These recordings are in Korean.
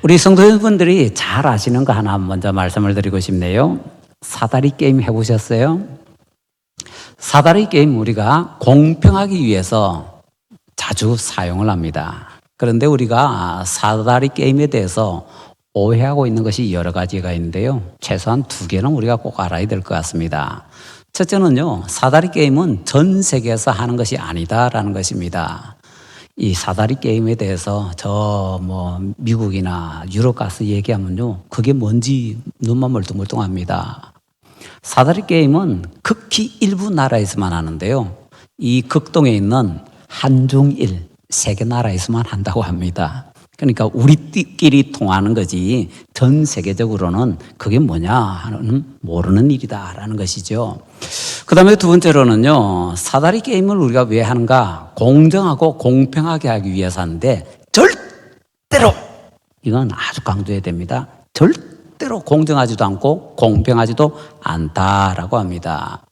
우리 성도분들이 잘 아시는 거 하나 먼저 말씀을 드리고 싶네요. 사다리 게임 해보셨어요? 사다리 게임 우리가 공평하기 위해서 자주 사용을 합니다. 그런데 우리가 사다리 게임에 대해서 오해하고 있는 것이 여러 가지가 있는데요. 최소한 두 개는 우리가 꼭 알아야 될 것 같습니다. 첫째는요, 사다리 게임은 전 세계에서 하는 것이 아니다라는 것입니다. 이 사다리 게임에 대해서 미국이나 유럽 가서 얘기하면요, 그게 뭔지 눈만 멀뚱멀뚱합니다. 사다리 게임은 극히 일부 나라에서만 하는데요, 이 극동에 있는 한중일 세 개 나라에서만 한다고 합니다. 그러니까 우리끼리 통하는 거지 전 세계적으로는 그게 뭐냐 하는 모르는 일이다라는 것이죠. 그 다음에 두 번째로는요, 사다리 게임을 우리가 왜 하는가? 공정하고 공평하게 하기 위해서 하는데 절대로, 이건 아주 강조해야 됩니다, 절대로 공정하지도 않고 공평하지도 않다라고 합니다.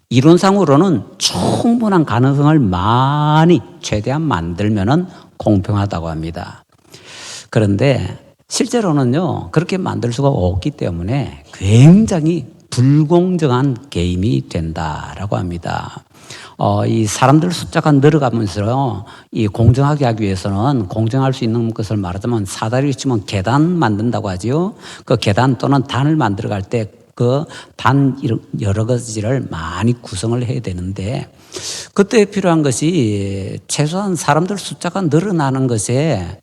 이론상으로는 충분한 가능성을 많이 최대한 만들면은 공평하다고 합니다. 그런데 실제로는요, 그렇게 만들 수가 없기 때문에 굉장히 불공정한 게임이 된다라고 합니다. 이 사람들 숫자가 늘어가면서 이 공정하게 하기 위해서는, 공정할 수 있는 것을 말하자면 사다리를 치면 계단 만든다고 하지요. 그 계단 또는 단을 만들어 갈 때 그 단 여러 가지를 많이 구성을 해야 되는데, 그때 필요한 것이 최소한 사람들 숫자가 늘어나는 것에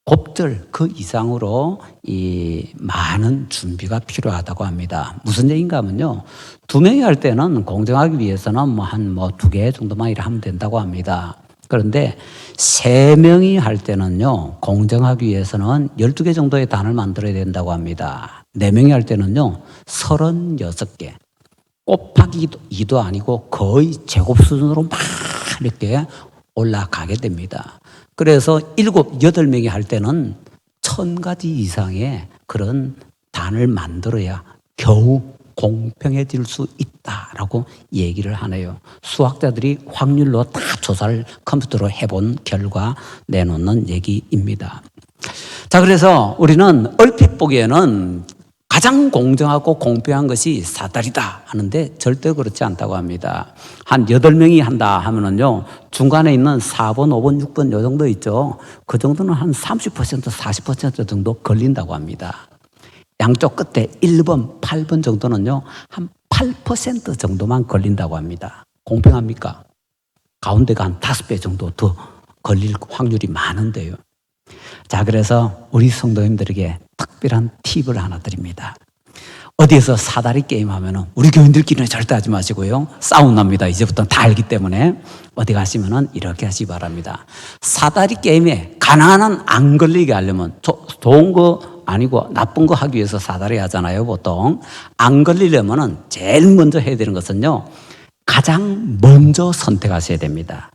곱절 그 이상으로 이 많은 준비가 필요하다고 합니다. 무슨 얘기인가 하면요, 2명이 할 때는 공정하기 위해서는 한 2개 정도만 하면 된다고 합니다. 그런데 3명이 할 때는요, 공정하기 위해서는 12개 정도의 단을 만들어야 된다고 합니다. 4명이 할 때는요, 36개. 곱하기 2도 아니고 거의 제곱 수준으로 막 이렇게 올라가게 됩니다. 그래서 7, 8명이 할 때는 1000가지 이상의 그런 단을 만들어야 겨우 공평해질 수 있다라고 얘기를 하네요. 수학자들이 확률로 다 조사를 컴퓨터로 해본 결과 내놓는 얘기입니다. 자, 그래서 우리는 얼핏 보기에는 가장 공정하고 공평한 것이 사다리다 하는데 절대 그렇지 않다고 합니다. 한 8명이 한다 하면은요, 중간에 있는 4번, 5번, 6번 요 정도 있죠. 그 정도는 한 30%, 40% 정도 걸린다고 합니다. 양쪽 끝에 1번, 8번 정도는요, 한 8% 정도만 걸린다고 합니다. 공평합니까? 가운데가 한 5배 정도 더 걸릴 확률이 많은데요. 자, 그래서 우리 성도님들에게 특별한 팁을 하나 드립니다. 어디에서 사다리 게임 하면은 우리 교인들끼리는 절대 하지 마시고요, 싸움 납니다. 이제부터는 다 알기 때문에 어디 가시면은 이렇게 하시기 바랍니다. 사다리 게임에 가난한 한 안 걸리게 하려면, 좋은 거 아니고 나쁜 거 하기 위해서 사다리 하잖아요, 보통. 안 걸리려면은 제일 먼저 해야 되는 것은요, 가장 먼저 선택하셔야 됩니다.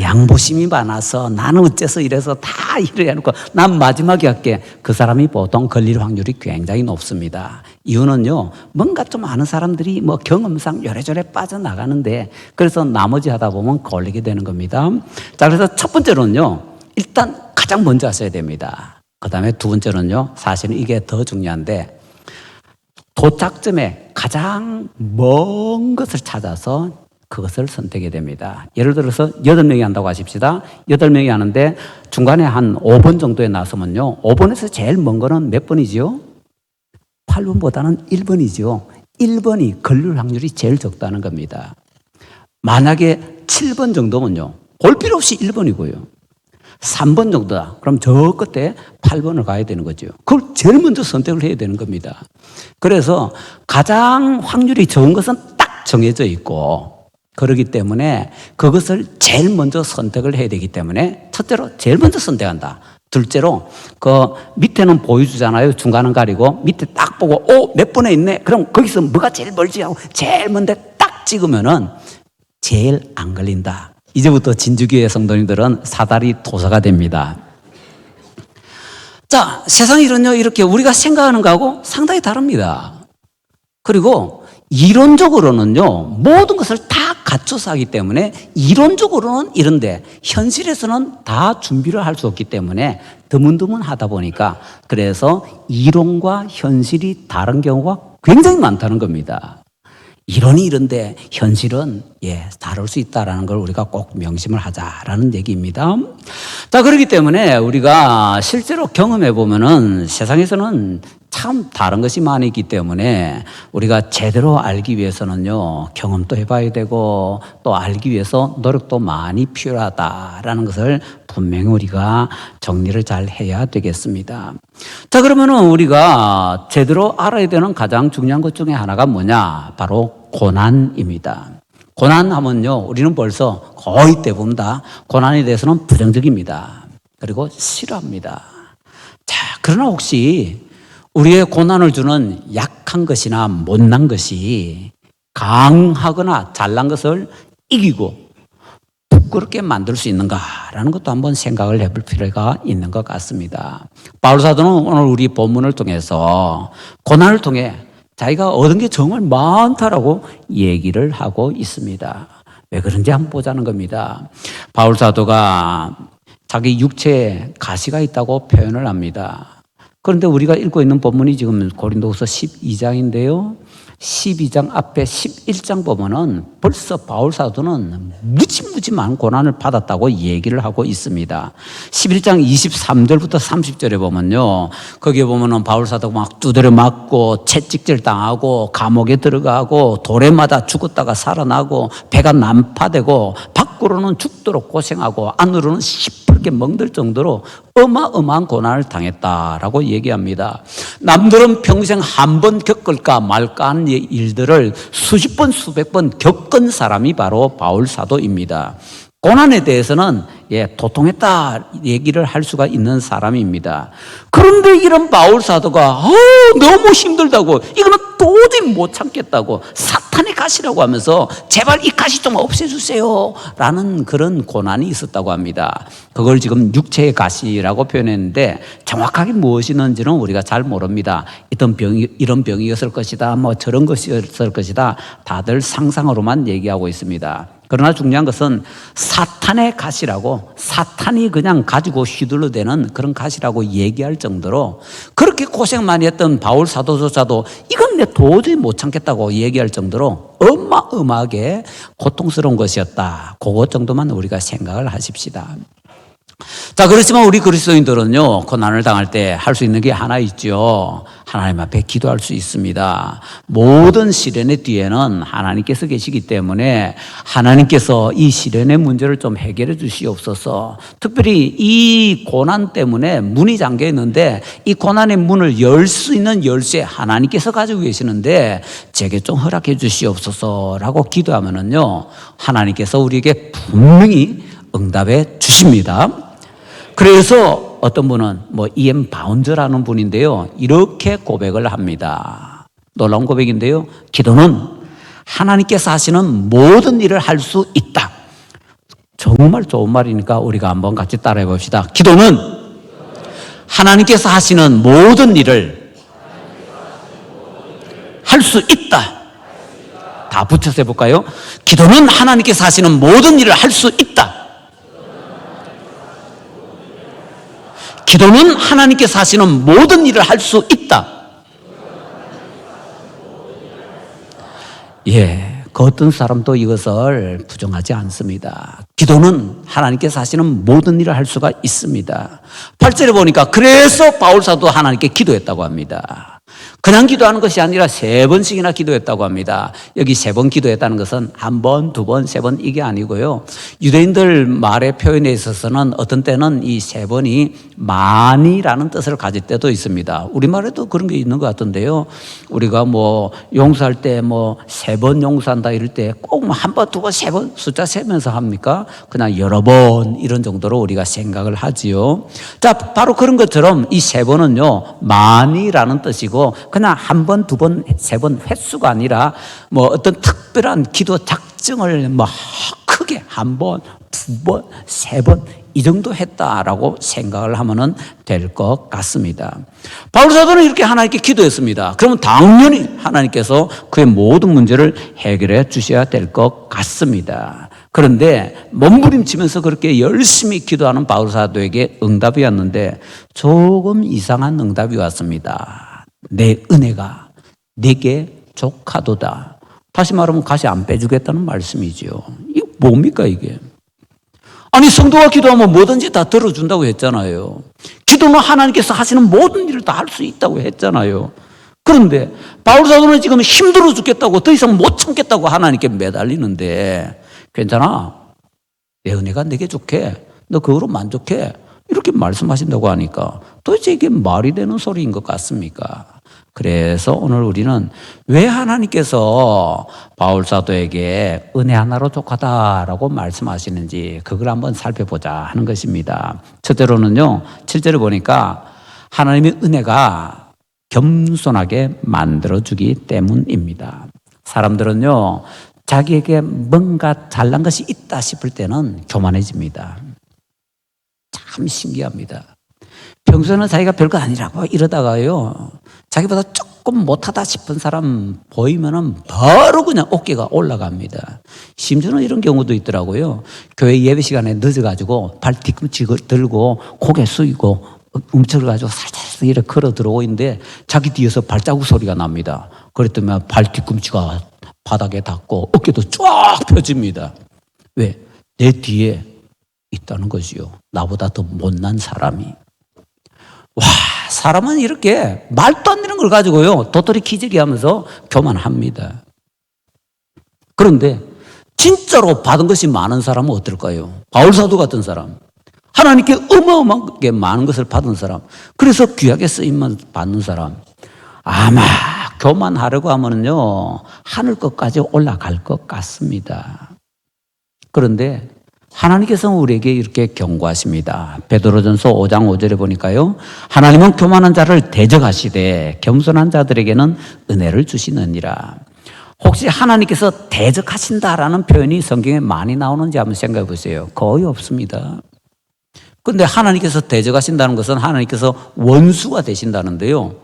양보심이 많아서 나는 어째서 이래서 다 이래 해놓고 난 마지막에 할게. 그 사람이 보통 걸릴 확률이 굉장히 높습니다. 이유는요, 뭔가 좀 아는 사람들이 경험상 요래저래 빠져나가는데, 그래서 나머지 하다 보면 걸리게 되는 겁니다. 자, 그래서 첫 번째로는요, 일단 가장 먼저 하셔야 됩니다. 그 다음에 두 번째로는요, 사실은 이게 더 중요한데, 도착점에 가장 먼 것을 찾아서 그것을 선택해야 됩니다. 예를 들어서 8명이 한다고 하십시다. 8명이 하는데 중간에 한 5번 정도에 나서면요, 5번에서 제일 먼 거는 몇 번이지요? 8번보다는 1번이죠. 1번이 걸릴 확률이 제일 적다는 겁니다. 만약에 7번 정도면요, 볼 필요 없이 1번이고요. 3번 정도다. 그럼 저 끝에 8번을 가야 되는 거죠. 그걸 제일 먼저 선택을 해야 되는 겁니다. 그래서 가장 확률이 적은 것은 딱 정해져 있고, 그렇기 때문에 그것을 제일 먼저 선택을 해야 되기 때문에, 첫째로 제일 먼저 선택한다. 둘째로 그 밑에는 보여주잖아요. 중간은 가리고 밑에 딱 보고 몇 번에 있네. 그럼 거기서 뭐가 제일 멀지 하고 제일 먼데 딱 찍으면은 제일 안 걸린다. 이제부터 진주교회 성도님들은 사다리 도사가 됩니다. 자, 세상이 이렇게 우리가 생각하는 거하고 상당히 다릅니다. 그리고 이론적으로는요, 모든 것을 다 갖춰서 하기 때문에 이론적으로는 이런데 현실에서는 다 준비를 할 수 없기 때문에 드문드문하다 보니까 그래서 이론과 현실이 다른 경우가 굉장히 많다는 겁니다. 이론이 이런데 현실은 다를 수 있다라는 걸 우리가 꼭 명심을 하자라는 얘기입니다. 자, 그렇기 때문에 우리가 실제로 경험해 보면은 세상에서는 참 다른 것이 많이 있기 때문에 우리가 제대로 알기 위해서는요, 경험도 해봐야 되고 또 알기 위해서 노력도 많이 필요하다라는 것을 분명히 우리가 정리를 잘 해야 되겠습니다. 자, 그러면은 우리가 제대로 알아야 되는 가장 중요한 것 중에 하나가 뭐냐? 바로 고난입니다. 고난하면요, 우리는 벌써 거의 대부분 다 고난에 대해서는 부정적입니다. 그리고 싫어합니다. 자, 그러나 혹시 우리의 고난을 주는 약한 것이나 못난 것이 강하거나 잘난 것을 이기고 부끄럽게 만들 수 있는가라는 것도 한번 생각을 해볼 필요가 있는 것 같습니다. 바울 사도는 오늘 우리 본문을 통해서 고난을 통해 자기가 얻은 게 정말 많다라고 얘기를 하고 있습니다. 왜 그런지 한번 보자는 겁니다. 바울 사도가 자기 육체에 가시가 있다고 표현을 합니다. 그런데 우리가 읽고 있는 본문이 지금 고린도후서 12장인데요. 12장 앞에 11장 보면은 벌써 바울 사도는 무지무지한 고난을 받았다고 얘기를 하고 있습니다. 11장 23절부터 30절에 보면요, 거기에 보면은 바울 사도가 막 두드려 맞고 채찍질 당하고 감옥에 들어가고 돌에 맞아 죽었다가 살아나고 배가 난파되고 밖으로는 죽도록 고생하고 안으로는 시퍼렇게 멍들 정도로 어마어마한 고난을 당했다라고 얘기합니다. 남들은 평생 한 번 겪을까 말까 하는 일들을 수십 번 수백 번 겪은 사람이 바로 바울 사도입니다. 고난에 대해서는 도통했다 얘기를 할 수가 있는 사람입니다. 그런데 이런 바울 사도가 너무 힘들다고, 이거는 도저히 못 참겠다고 사탄의 가시라고 하면서 제발 이 가시 좀 없애주세요 라는 그런 고난이 있었다고 합니다. 그걸 지금 육체의 가시라고 표현했는데 정확하게 무엇이는지는 우리가 잘 모릅니다. 이런 병이었을 것이다, 뭐 저런 것이었을 것이다, 다들 상상으로만 얘기하고 있습니다. 그러나 중요한 것은 사탄의 가시라고, 사탄이 그냥 가지고 휘둘러대는 그런 가시라고 얘기할 정도로 그렇게 고생 많이 했던 바울 사도조차도 이건 내 도저히 못 참겠다고 얘기할 정도로 어마어마하게 고통스러운 것이었다. 그것 정도만 우리가 생각을 하십시다. 자, 그렇지만 우리 그리스도인들은요, 고난을 당할 때 할 수 있는 게 하나 있죠. 하나님 앞에 기도할 수 있습니다. 모든 시련의 뒤에는 하나님께서 계시기 때문에 하나님께서 이 시련의 문제를 좀 해결해 주시옵소서. 특별히 이 고난 때문에 문이 잠겨 있는데 이 고난의 문을 열 수 있는 열쇠 하나님께서 가지고 계시는데 제게 좀 허락해 주시옵소서라고 기도하면은요, 하나님께서 우리에게 분명히 응답해 주십니다. 그래서 어떤 분은 E.M. 바운저라는 분인데요, 이렇게 고백을 합니다. 놀라운 고백인데요, 기도는 하나님께서 하시는 모든 일을 할 수 있다. 정말 좋은 말이니까 우리가 한번 같이 따라해 봅시다. 기도는 하나님께서 하시는 모든 일을 할 수 있다. 다 붙여서 해볼까요? 기도는 하나님께서 하시는 모든 일을 할 수 있다. 기도는 하나님께서 하시는 모든 일을 할 수 있다. 그 어떤 사람도 이것을 부정하지 않습니다. 기도는 하나님께서 하시는 모든 일을 할 수가 있습니다. 8절에 보니까 그래서 바울사도 하나님께 기도했다고 합니다. 그냥 기도하는 것이 아니라 3번씩이나 기도했다고 합니다. 여기 3번 기도했다는 것은 1번, 2번, 3번 이게 아니고요. 유대인들 말의 표현에 있어서는 어떤 때는 이 3번이 많이라는 뜻을 가질 때도 있습니다. 우리말에도 그런 게 있는 것 같은데요. 우리가 용서할 때 3번 용서한다 이럴 때 꼭 1번, 2번, 3번 숫자 세면서 합니까? 그냥 여러 번 이런 정도로 우리가 생각을 하지요. 자, 바로 그런 것처럼 이 3번은요, 많이라는 뜻이고 그냥 1번, 2번, 3번 횟수가 아니라 어떤 특별한 기도 작정을 크게 1번, 두 번, 세 번 이 정도 했다라고 생각을 하면 될 것 같습니다. 바울 사도는 이렇게 하나님께 기도했습니다. 그러면 당연히 하나님께서 그의 모든 문제를 해결해 주셔야 될 것 같습니다. 그런데 몸부림치면서 그렇게 열심히 기도하는 바울 사도에게 응답이 왔는데 조금 이상한 응답이 왔습니다. 내 은혜가 내게 족하도다. 다시 말하면 가시 안 빼주겠다는 말씀이지요. 이게 뭡니까 이게? 아니 성도가 기도하면 뭐든지 다 들어준다고 했잖아요. 기도는 하나님께서 하시는 모든 일을 다 할 수 있다고 했잖아요. 그런데 바울 사도는 지금 힘들어 죽겠다고 더 이상 못 참겠다고 하나님께 매달리는데 괜찮아. 내 은혜가 내게 좋게. 너 그거로 만족해. 이렇게 말씀하신다고 하니까 도대체 이게 말이 되는 소리인 것 같습니까? 그래서 오늘 우리는 왜 하나님께서 바울 사도에게 은혜 하나로 족하다라고 말씀하시는지 그걸 한번 살펴보자 하는 것입니다. 첫째로는요, 7절을 보니까 하나님의 은혜가 겸손하게 만들어주기 때문입니다. 사람들은요, 자기에게 뭔가 잘난 것이 있다 싶을 때는 교만해집니다. 참 신기합니다. 평소에는 자기가 별거 아니라고 이러다가요, 자기보다 조금 못하다 싶은 사람 보이면은 바로 그냥 어깨가 올라갑니다. 심지어는 이런 경우도 있더라고요. 교회 예배 시간에 늦어가지고 발 뒤꿈치 들고 고개 숙이고 움츠러가지고 살살 이렇게 걸어 들어오고 있는데 자기 뒤에서 발자국 소리가 납니다. 그랬더니 발 뒤꿈치가 바닥에 닿고 어깨도 쫙 펴집니다. 왜? 내 뒤에 있다는 것이요. 나보다 더 못난 사람이. 와, 사람은 이렇게 말도 안 되는 걸 가지고요, 도토리 키재기 하면서 교만합니다. 그런데 진짜로 받은 것이 많은 사람은 어떨까요? 바울사도 같은 사람. 하나님께 어마어마하게 많은 것을 받은 사람. 그래서 귀하게 쓰임만 받는 사람. 아마 교만하려고 하면요, 하늘 끝까지 올라갈 것 같습니다. 그런데 하나님께서는 우리에게 이렇게 경고하십니다. 베드로전서 5장 5절에 보니까요, 하나님은 교만한 자를 대적하시되 겸손한 자들에게는 은혜를 주시느니라. 혹시 하나님께서 대적하신다라는 표현이 성경에 많이 나오는지 한번 생각해 보세요. 거의 없습니다. 그런데 하나님께서 대적하신다는 것은 하나님께서 원수가 되신다는데요,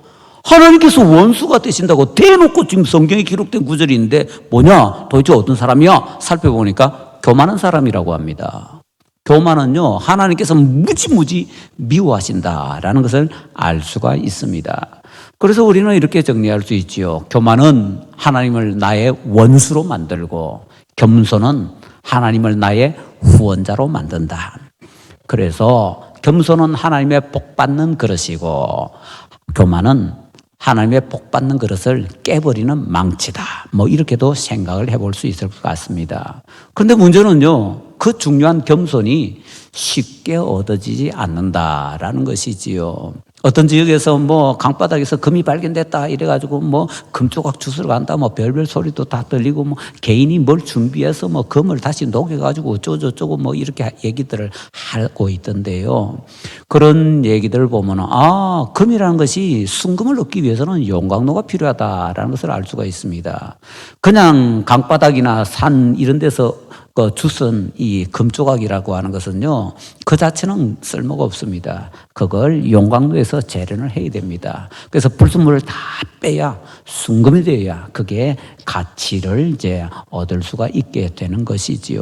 하나님께서 원수가 되신다고 대놓고 지금 성경에 기록된 구절인데 뭐냐? 도대체 어떤 사람이야? 살펴보니까 교만한 사람이라고 합니다. 교만은요, 하나님께서 무지무지 미워하신다라는 것을 알 수가 있습니다. 그래서 우리는 이렇게 정리할 수 있지요. 교만은 하나님을 나의 원수로 만들고 겸손은 하나님을 나의 후원자로 만든다. 그래서 겸손은 하나님의 복받는 그릇이고 교만은 하나님의 복받는 그릇을 깨버리는 망치다. 뭐 이렇게도 생각을 해볼 수 있을 것 같습니다. 그런데 문제는요, 그 중요한 겸손이 쉽게 얻어지지 않는다라는 것이지요. 어떤 지역에서 뭐 강바닥에서 금이 발견됐다 이래가지고 뭐 금조각 주스러 간다 뭐 별별 소리도 다 들리고 뭐 개인이 뭘 준비해서 뭐 금을 다시 녹여가지고 어쩌고저쩌고 뭐 이렇게 얘기들을 하고 있던데요. 그런 얘기들을 보면은 금이라는 것이 순금을 얻기 위해서는 용광로가 필요하다라는 것을 알 수가 있습니다. 그냥 강바닥이나 산 이런 데서 주선 이 금조각이라고 하는 것은요, 그 자체는 쓸모가 없습니다. 그걸 용광로에서 재련을 해야 됩니다. 그래서 불순물을 다 빼야 순금이 돼야 그게 가치를 이제 얻을 수가 있게 되는 것이지요.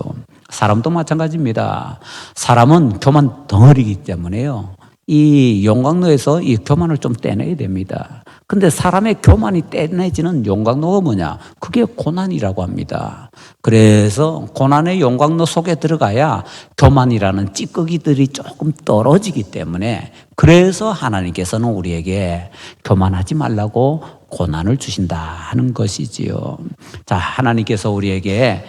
사람도 마찬가지입니다. 사람은 교만 덩어리이기 때문에요, 이 용광로에서 이 교만을 좀 떼내야 됩니다. 근데 사람의 교만이 떼내지는 용광로가 뭐냐? 그게 고난이라고 합니다. 그래서 고난의 용광로 속에 들어가야 교만이라는 찌꺼기들이 조금 떨어지기 때문에, 그래서 하나님께서는 우리에게 교만하지 말라고 고난을 주신다 하는 것이지요. 자, 하나님께서 우리에게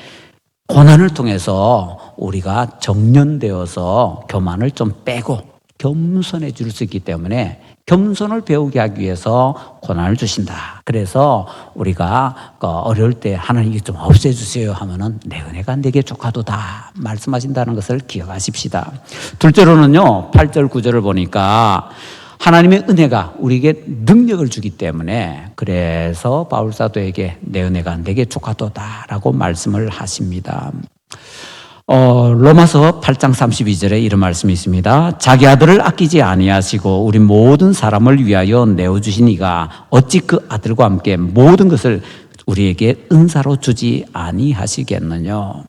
고난을 통해서 우리가 정련되어서 교만을 좀 빼고 겸손해 줄 수 있기 때문에 겸손을 배우게 하기 위해서 고난을 주신다. 그래서 우리가 어려울 때 하나님이 좀 없애주세요 하면은 내 은혜가 내게 족하도다 말씀하신다는 것을 기억하십시다. 둘째로는요, 8절 9절을 보니까 하나님의 은혜가 우리에게 능력을 주기 때문에, 그래서 바울사도에게 내 은혜가 내게 족하도다라고 말씀을 하십니다. 로마서 8장 32절에 이런 말씀이 있습니다. 자기 아들을 아끼지 아니하시고 우리 모든 사람을 위하여 내어주신 이가 어찌 그 아들과 함께 모든 것을 우리에게 은사로 주지 아니하시겠느냐.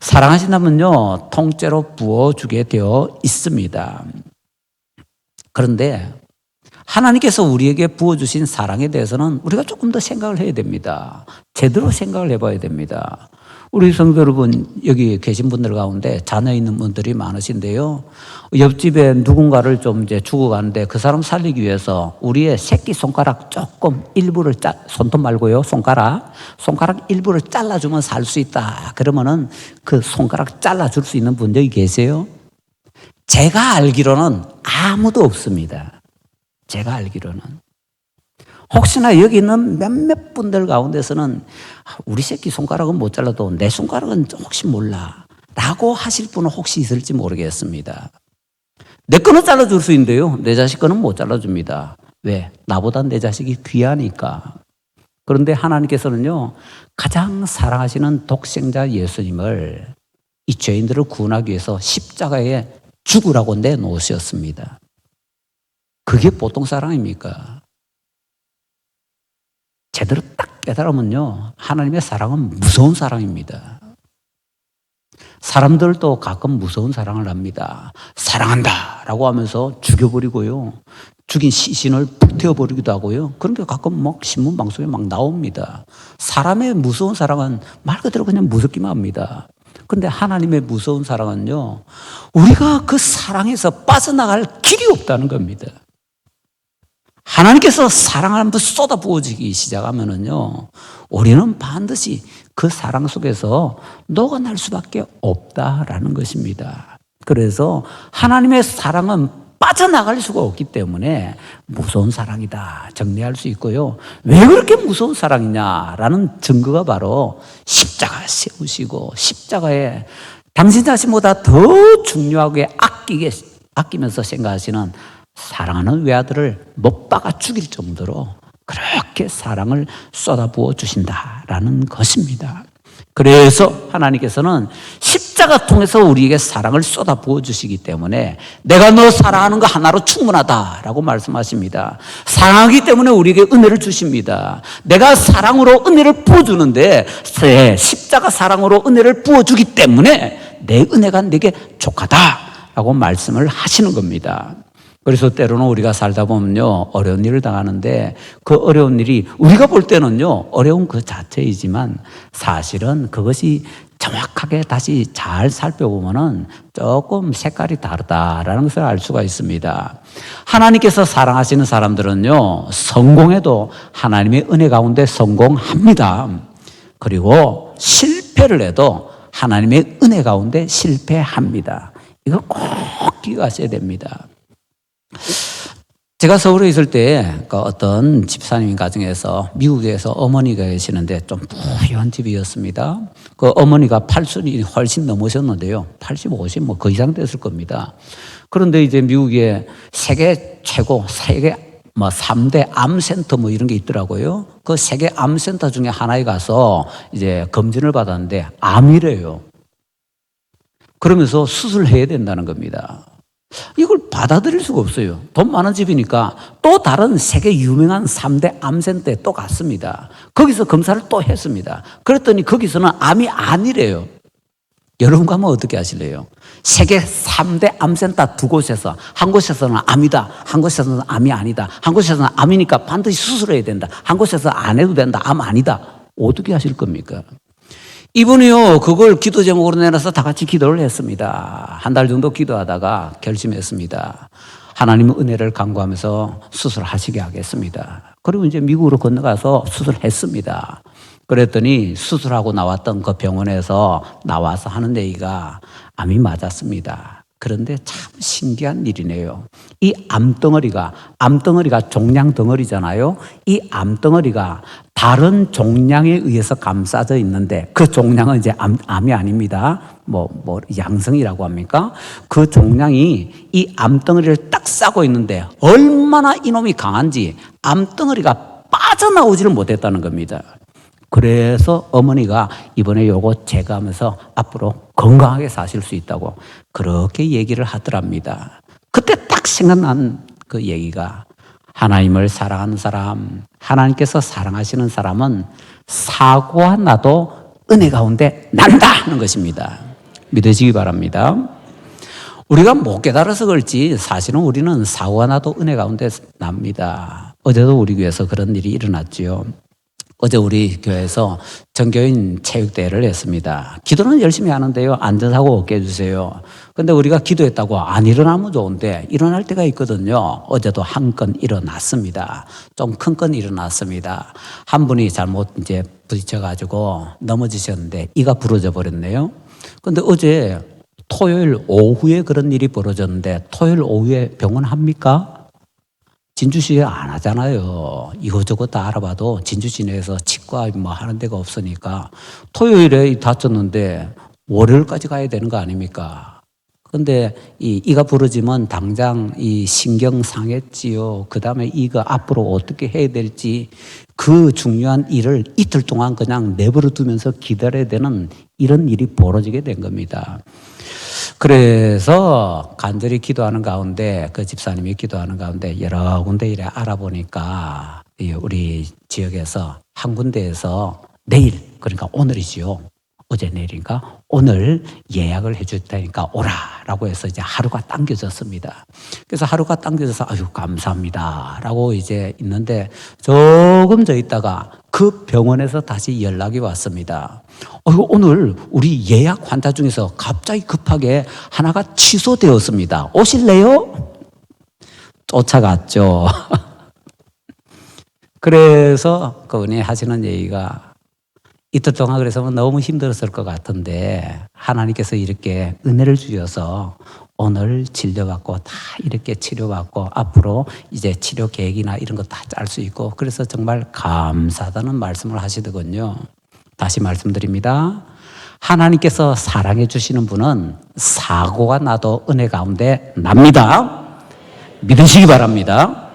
사랑하신다면요, 통째로 부어주게 되어 있습니다. 그런데 하나님께서 우리에게 부어주신 사랑에 대해서는 우리가 조금 더 생각을 해야 됩니다. 제대로 생각을 해봐야 됩니다. 우리 성도 여러분, 여기 계신 분들 가운데 자녀 있는 분들이 많으신데요. 옆집에 누군가를 좀 이제 죽어가는데 그 사람 살리기 위해서 우리의 새끼 손가락 조금 일부를 손톱 말고요. 손가락 일부를 잘라주면 살 수 있다. 그러면은 그 손가락 잘라줄 수 있는 분 여기 계세요? 제가 알기로는 아무도 없습니다. 제가 알기로는. 혹시나 여기 있는 몇몇 분들 가운데서는 우리 새끼 손가락은 못 잘라도 내 손가락은 혹시 몰라 라고 하실 분은 혹시 있을지 모르겠습니다. 내 거는 잘라줄 수 있는데요, 내 자식 거는 못 잘라줍니다. 왜? 나보다 내 자식이 귀하니까. 그런데 하나님께서는요, 가장 사랑하시는 독생자 예수님을 이 죄인들을 구원하기 위해서 십자가에 죽으라고 내놓으셨습니다. 그게 보통 사랑입니까? 제대로 딱 깨달으면요, 하나님의 사랑은 무서운 사랑입니다. 사람들도 가끔 무서운 사랑을 합니다. 사랑한다 라고 하면서 죽여버리고요, 죽인 시신을 불태워버리기도 하고요. 그런 게 가끔 막 신문 방송에 막 나옵니다. 사람의 무서운 사랑은 말 그대로 그냥 무섭기만 합니다. 근데 하나님의 무서운 사랑은요, 우리가 그 사랑에서 빠져나갈 길이 없다는 겁니다. 하나님께서 사랑을 한번 쏟아부어지기 시작하면은요, 우리는 반드시 그 사랑 속에서 녹아날 수밖에 없다라는 것입니다. 그래서 하나님의 사랑은 빠져나갈 수가 없기 때문에 무서운 사랑이다 정리할 수 있고요. 왜 그렇게 무서운 사랑이냐라는 증거가 바로 십자가 세우시고 십자가에 당신 자신보다 더 중요하게 아끼면서 생각하시는 사랑하는 외아들을 못 박아 죽일 정도로 그렇게 사랑을 쏟아부어 주신다라는 것입니다. 그래서 하나님께서는 십자가 통해서 우리에게 사랑을 쏟아부어 주시기 때문에 내가 너 사랑하는 거 하나로 충분하다라고 말씀하십니다. 사랑하기 때문에 우리에게 은혜를 주십니다. 내가 사랑으로 은혜를 부어주는데 십자가 사랑으로 은혜를 부어주기 때문에 내 은혜가 내게 족하다라고 말씀을 하시는 겁니다. 그래서 때로는 우리가 살다 보면요, 어려운 일을 당하는데 그 어려운 일이 우리가 볼 때는요, 어려운 그 자체이지만 사실은 그것이 정확하게 다시 잘 살펴보면은 조금 색깔이 다르다라는 것을 알 수가 있습니다. 하나님께서 사랑하시는 사람들은요, 성공해도 하나님의 은혜 가운데 성공합니다. 그리고 실패를 해도 하나님의 은혜 가운데 실패합니다. 이걸 꼭 기억하셔야 됩니다. 제가 서울에 있을 때 어떤 집사님 가정에서 미국에서 어머니가 계시는데 좀 부유한 집이었습니다. 그 어머니가 팔순이 훨씬 넘으셨는데요. 80, 50 뭐 그 이상 됐을 겁니다. 그런데 이제 미국에 세계 최고, 세계 뭐 3대 암센터 뭐 이런 게 있더라고요. 그 세계 암센터 중에 하나에 가서 이제 검진을 받았는데 암이래요. 그러면서 수술해야 된다는 겁니다. 이걸 받아들일 수가 없어요. 돈 많은 집이니까 또 다른 세계 유명한 3대 암센터에 또 갔습니다. 거기서 검사를 또 했습니다. 그랬더니 거기서는 암이 아니래요. 여러분 가면 어떻게 하실래요? 세계 3대 암센터 두 곳에서 한 곳에서는 암이다, 한 곳에서는 암이 아니다, 한 곳에서는 암이니까 반드시 수술해야 된다, 한 곳에서 안 해도 된다, 암 아니다. 어떻게 하실 겁니까? 이분이요, 그걸 기도 제목으로 내놔서 다 같이 기도를 했습니다. 한 달 정도 기도하다가 결심했습니다. 하나님의 은혜를 간구하면서 수술하시게 하겠습니다. 그리고 이제 미국으로 건너가서 수술했습니다. 그랬더니 수술하고 나왔던 그 병원에서 나와서 하는 얘기가 암이 맞았습니다. 그런데 참 신기한 일이네요. 이 암덩어리가 종양 덩어리잖아요. 이 암덩어리가 다른 종양에 의해서 감싸져 있는데 그 종양은 이제 암이 아닙니다. 뭐 양성이라고 합니까? 그 종양이 이 암덩어리를 딱 싸고 있는데 얼마나 이놈이 강한지 암덩어리가 빠져나오지를 못했다는 겁니다. 그래서 어머니가 이번에 요거 제거하면서 앞으로 건강하게 사실 수 있다고 그렇게 얘기를 하더랍니다. 그때 딱 생각난 그 얘기가 하나님을 사랑하는 사람, 하나님께서 사랑하시는 사람은 사고가 나도 은혜 가운데 난다 하는 것입니다. 믿으시기 바랍니다. 우리가 못 깨달아서 그렇지 사실은 우리는 사고가 나도 은혜 가운데 납니다. 어제도 우리 교회에서 그런 일이 일어났지요. 어제 우리 교회에서 전교인 체육대회를 했습니다. 기도는 열심히 하는데요. 안전사고 없게 해주세요. 근데 우리가 기도했다고 안 일어나면 좋은데 일어날 때가 있거든요. 어제도 한 건 일어났습니다. 좀 큰 건 일어났습니다. 한 분이 잘못 이제 부딪혀가지고 넘어지셨는데 이가 부러져 버렸네요. 근데 어제 토요일 오후에 그런 일이 벌어졌는데 토요일 오후에 병원 합니까? 진주시에 안 하잖아요. 이것저것 다 알아봐도 진주시 내에서 치과 뭐 하는 데가 없으니까 토요일에 다쳤는데 월요일까지 가야 되는 거 아닙니까? 근데 이가 부러지면 당장 이 신경 상했지요. 그 다음에 이가 앞으로 어떻게 해야 될지 그 중요한 일을 이틀 동안 그냥 내버려 두면서 기다려야 되는 이런 일이 벌어지게 된 겁니다. 그래서 간절히 기도하는 가운데 그 집사님이 기도하는 가운데 여러 군데 이래 알아보니까 우리 지역에서 한 군데에서 내일 그러니까 오늘이지요. 어제 내일인가 오늘 예약을 해줬다니까 오라라고 해서 이제 하루가 당겨졌습니다. 그래서 하루가 당겨져서 아유 감사합니다 라고 이제 있는데 조금 더 있다가 그 병원에서 다시 연락이 왔습니다. 오늘 우리 예약 환자 중에서 갑자기 급하게 하나가 취소되었습니다. 오실래요? 쫓아갔죠. 그래서 그분이 하시는 얘기가 이틀 동안 그래서 너무 힘들었을 것 같은데 하나님께서 이렇게 은혜를 주셔서 오늘 진료받고 다 이렇게 치료받고 앞으로 이제 치료 계획이나 이런 거 다 짤 수 있고 그래서 정말 감사하다는 말씀을 하시더군요. 다시 말씀드립니다. 하나님께서 사랑해 주시는 분은 사고가 나도 은혜 가운데 납니다. 믿으시기 바랍니다.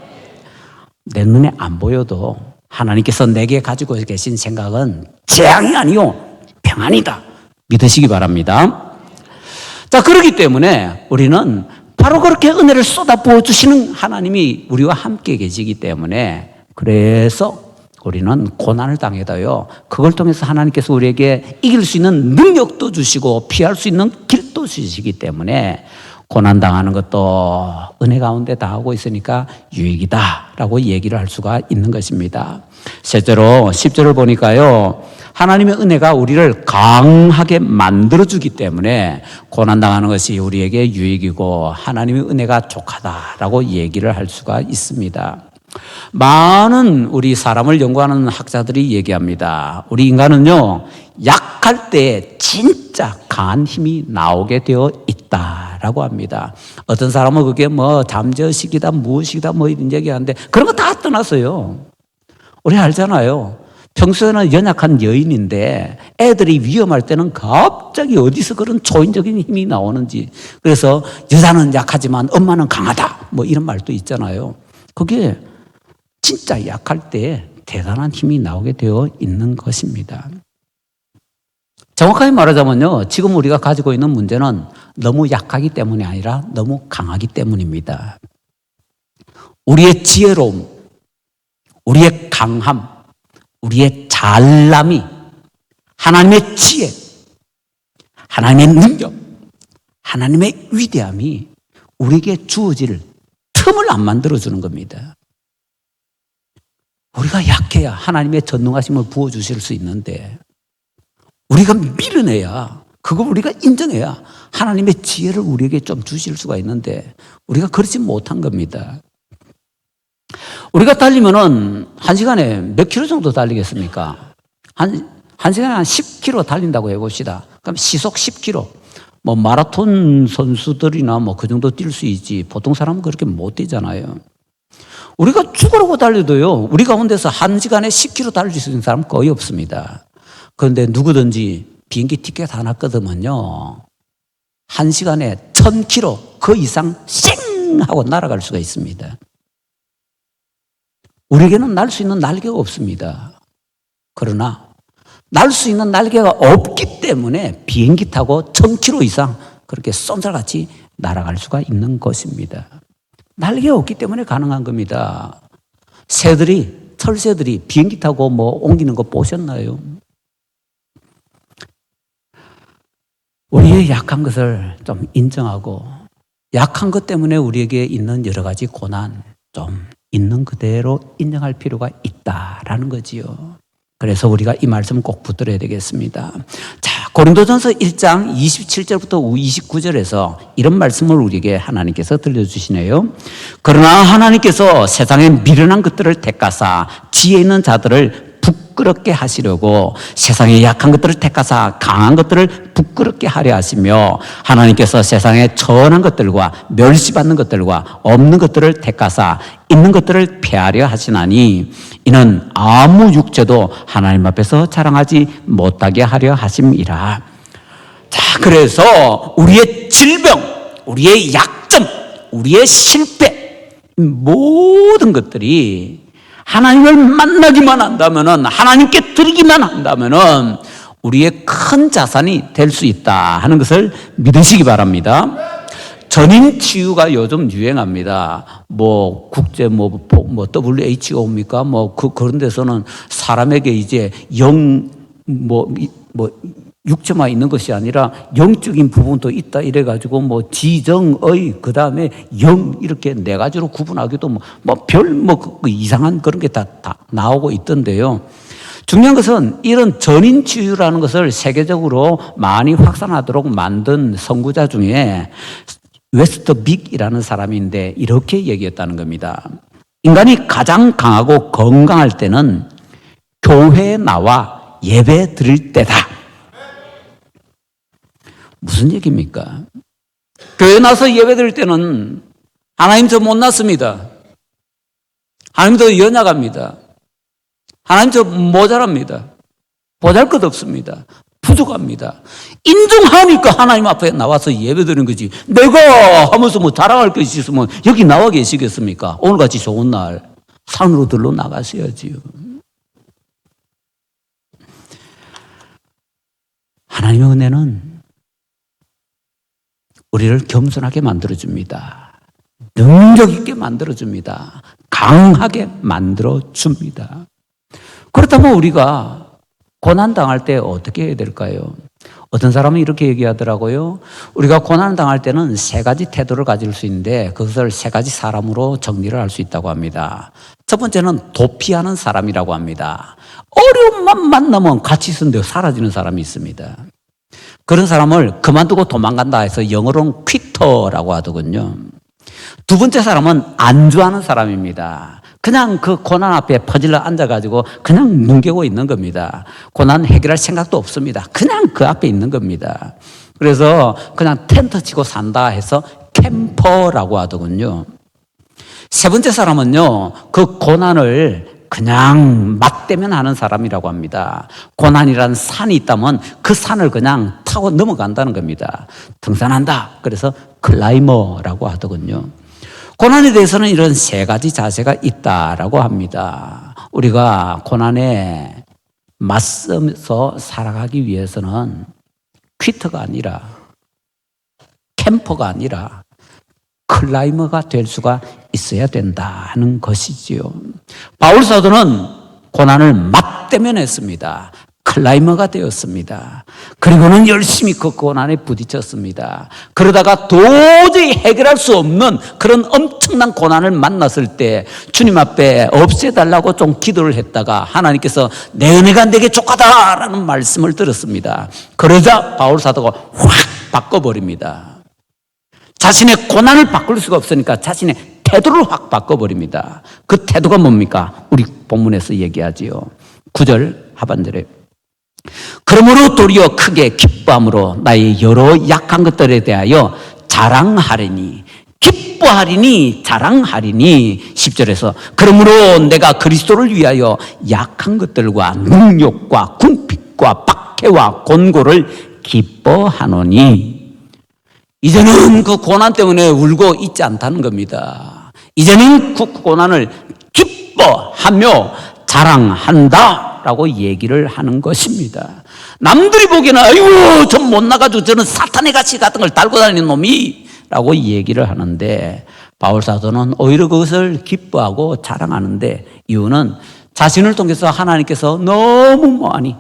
내 눈에 안 보여도 하나님께서 내게 가지고 계신 생각은 재앙이 아니요 평안이다. 믿으시기 바랍니다. 자, 그렇기 때문에 우리는 바로 그렇게 은혜를 쏟아부어 주시는 하나님이 우리와 함께 계시기 때문에 그래서 우리는 고난을 당해도요 그걸 통해서 하나님께서 우리에게 이길 수 있는 능력도 주시고 피할 수 있는 길도 주시기 때문에 고난 당하는 것도 은혜 가운데 당하고 있으니까 유익이다라고 얘기를 할 수가 있는 것입니다. 실제로 10절을 보니까요 하나님의 은혜가 우리를 강하게 만들어주기 때문에 고난당하는 것이 우리에게 유익이고 하나님의 은혜가 족하다라고 얘기를 할 수가 있습니다. 많은 우리 사람을 연구하는 학자들이 얘기합니다. 우리 인간은요 약할 때 진짜 강한 힘이 나오게 되어 있다라고 합니다. 어떤 사람은 그게 뭐 잠재의식이다 무의식이다 뭐 이런 얘기하는데 그런 거 다 떠났어요. 우리 알잖아요. 평소에는 연약한 여인인데 애들이 위험할 때는 갑자기 어디서 그런 초인적인 힘이 나오는지 그래서 여자는 약하지만 엄마는 강하다 뭐 이런 말도 있잖아요. 그게 진짜 약할 때 대단한 힘이 나오게 되어 있는 것입니다. 정확하게 말하자면요 지금 우리가 가지고 있는 문제는 너무 약하기 때문이 아니라 너무 강하기 때문입니다. 우리의 지혜로움, 우리의 강함, 우리의 잘남이 하나님의 지혜, 하나님의 능력, 하나님의 위대함이 우리에게 주어질 틈을 안 만들어주는 겁니다. 우리가 약해야 하나님의 전능하심을 부어주실 수 있는데 우리가 밀어내야 그걸 우리가 인정해야 하나님의 지혜를 우리에게 좀 주실 수가 있는데 우리가 그렇지 못한 겁니다. 우리가 달리면은 한 시간에 몇 킬로 정도 달리겠습니까? 한 시간에 한 10킬로 달린다고 해봅시다. 그럼 시속 10킬로. 뭐 마라톤 선수들이나 뭐 그 정도 뛸 수 있지. 보통 사람은 그렇게 못 뛰잖아요. 우리가 죽으라고 달려도요, 우리 가운데서 한 시간에 10킬로 달릴 수 있는 사람 거의 없습니다. 그런데 누구든지 비행기 티켓 하나 끊으면요, 한 시간에 1000킬로 그 이상 쌩 하고 날아갈 수가 있습니다. 우리에게는 날 수 있는 날개가 없습니다. 그러나 날 수 있는 날개가 없기 때문에 비행기 타고 1000km 이상 그렇게 쏜살같이 날아갈 수가 있는 것입니다. 날개가 없기 때문에 가능한 겁니다. 철새들이 비행기 타고 옮기는 거 보셨나요? 우리의 약한 것을 좀 인정하고 약한 것 때문에 우리에게 있는 여러 가지 고난 좀 있는 그대로 인정할 필요가 있다라는 거지요. 그래서 우리가 이 말씀 꼭 붙들어야 되겠습니다. 자, 고린도전서 1장 27절부터 29절에서 이런 말씀을 우리에게 하나님께서 들려주시네요. 그러나 하나님께서 세상에 미련한 것들을 택하사 지혜 있는 자들을 부끄럽게 하시려고 세상에 약한 것들을 택하사 강한 것들을 부끄럽게 하려 하시며 하나님께서 세상에 천한 것들과 멸시받는 것들과 없는 것들을 택하사 있는 것들을 폐하려 하시나니 이는 아무 육체도 하나님 앞에서 자랑하지 못하게 하려 하심이라. 자, 그래서 우리의 질병, 우리의 약점, 우리의 실패 모든 것들이 하나님을 만나기만 한다면은, 하나님께 드리기만 한다면은 우리의 큰 자산이 될 수 있다 하는 것을 믿으시기 바랍니다. 전인 치유가 요즘 유행합니다. 국제 WHO입니까? 그런 데서는 사람에게 이제 육체만 있는 것이 아니라 영적인 부분도 있다 이래가지고 지정의 그 다음에 영 이렇게 네 가지로 구분하기도 이상한 그런 게 다 나오고 있던데요. 중요한 것은 이런 전인 치유라는 것을 세계적으로 많이 확산하도록 만든 선구자 중에 웨스터빅이라는 사람인데 이렇게 얘기했다는 겁니다. 인간이 가장 강하고 건강할 때는 교회에 나와 예배 드릴 때다. 무슨 얘기입니까? 교회 나서 예배 드릴 때는 하나님 저 못났습니다. 하나님 저 연약합니다. 하나님 저 모자랍니다. 보잘것없습니다. 부족합니다. 인정하니까 하나님 앞에 나와서 예배 드리는 거지. 내가 하면서 자랑할 것이 있으면 여기 나와 계시겠습니까? 오늘같이 좋은 날 산으로 들러 나가셔야지요. 하나님의 은혜는 우리를 겸손하게 만들어줍니다. 능력 있게 만들어줍니다. 강하게 만들어줍니다. 그렇다면 우리가 고난당할 때 어떻게 해야 될까요? 어떤 사람은 이렇게 얘기하더라고요. 우리가 고난당할 때는 세 가지 태도를 가질 수 있는데 그것을 세 가지 사람으로 정리를 할 수 있다고 합니다. 첫 번째는 도피하는 사람이라고 합니다. 어려움만 만나면 같이 있었는데 사라지는 사람이 있습니다. 그런 사람을 그만두고 도망간다 해서 영어로는 퀴터라고 하더군요. 두 번째 사람은 안주하는 사람입니다. 그냥 그 고난 앞에 퍼질러 앉아가지고 그냥 뭉개고 있는 겁니다. 고난 해결할 생각도 없습니다. 그냥 그 앞에 있는 겁니다. 그래서 그냥 텐트 치고 산다 해서 캠퍼라고 하더군요. 세 번째 사람은요, 그 고난을 그냥 맞대면 하는 사람이라고 합니다. 고난이라는 산이 있다면 그 산을 그냥 타고 넘어간다는 겁니다. 등산한다. 그래서 클라이머라고 하더군요. 고난에 대해서는 이런 세 가지 자세가 있다라고 합니다. 우리가 고난에 맞서서 살아가기 위해서는 퀴터가 아니라 캠퍼가 아니라 클라이머가 될 수가 있어야 된다는 것이지요. 바울 사도는 고난을 맞대면했습니다. 클라이머가 되었습니다. 그리고는 열심히 그 고난에 부딪혔습니다. 그러다가 도저히 해결할 수 없는 그런 엄청난 고난을 만났을 때 주님 앞에 없애달라고 좀 기도를 했다가 하나님께서 내 은혜가 내게 족하다라는 말씀을 들었습니다. 그러자 바울 사도가 확 바꿔버립니다. 자신의 고난을 바꿀 수가 없으니까 자신의 태도를 확 바꿔버립니다. 그 태도가 뭡니까? 우리 본문에서 얘기하지요. 9절 하반절에 그러므로 도리어 크게 기뻐함으로 나의 여러 약한 것들에 대하여 자랑하리니 기뻐하리니 자랑하리니 10절에서 그러므로 내가 그리스도를 위하여 약한 것들과 능욕과 궁핍과 박해와 곤고를 기뻐하노니 이제는 그 고난 때문에 울고 있지 않다는 겁니다. 이제는 그 고난을 기뻐하며 자랑한다. 라고 얘기를 하는 것입니다. 남들이 보기에는 아이고 좀 못나가지고 저는 사탄의 가시 같은 걸 달고 다니는 놈이 라고 얘기를 하는데, 바울 사도는 오히려 그것을 기뻐하고 자랑하는데, 이유는 자신을 통해서 하나님께서 너무 많이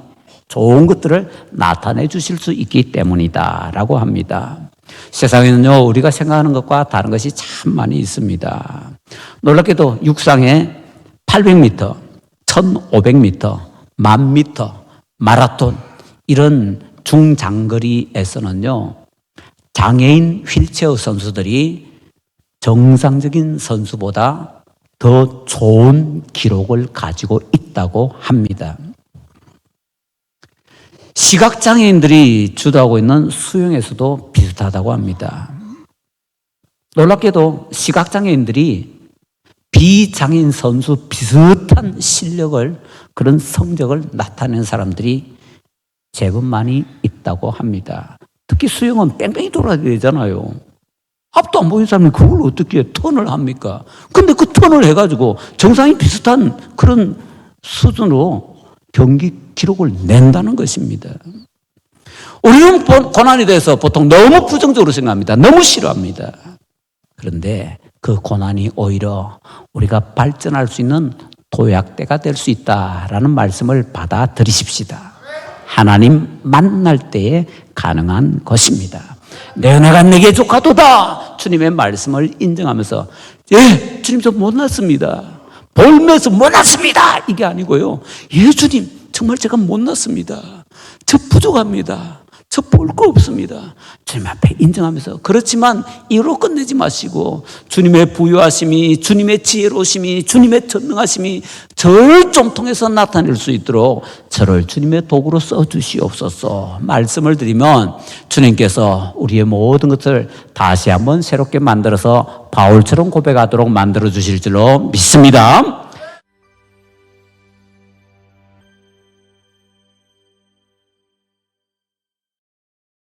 좋은 것들을 나타내 주실 수 있기 때문이다 라고 합니다. 세상에는요, 우리가 생각하는 것과 다른 것이 참 많이 있습니다. 놀랍게도 육상에 800m, 1500m, 1000m, 마라톤 이런 중장거리에서는요, 장애인 휠체어 선수들이 정상적인 선수보다 더 좋은 기록을 가지고 있다고 합니다. 시각장애인들이 주도하고 있는 수영에서도 비슷하다고 합니다. 놀랍게도 시각장애인들이 비장애인 선수 비슷한 실력을, 그런 성적을 나타내는 사람들이 제법 많이 있다고 합니다. 특히 수영은 뺑뺑이 돌아야 되잖아요. 앞도 안 보이는 사람이 그걸 어떻게 턴을 합니까? 근데 그 턴을 해가지고 정상이 비슷한 그런 수준으로 경기 기록을 낸다는 것입니다. 우리는 고난에 대해서 보통 너무 부정적으로 생각합니다. 너무 싫어합니다. 그런데 그 고난이 오히려 우리가 발전할 수 있는 도약대가 될 수 있다라는 말씀을 받아들이십시다. 하나님 만날 때에 가능한 것입니다. 내 은혜가 내게 족하도다. 주님의 말씀을 인정하면서, 예, 주님 저 못났습니다. 볼면서 못났습니다. 이게 아니고요. 예, 주님 정말 제가 못났습니다. 저 부족합니다. 저 볼 거 없습니다. 주님 앞에 인정하면서, 그렇지만 이로 끝내지 마시고 주님의 부유하심이, 주님의 지혜로우심이, 주님의 전능하심이 저를 좀 통해서 나타낼 수 있도록 저를 주님의 도구로 써주시옵소서 말씀을 드리면, 주님께서 우리의 모든 것을 다시 한번 새롭게 만들어서 바울처럼 고백하도록 만들어 주실 줄로 믿습니다.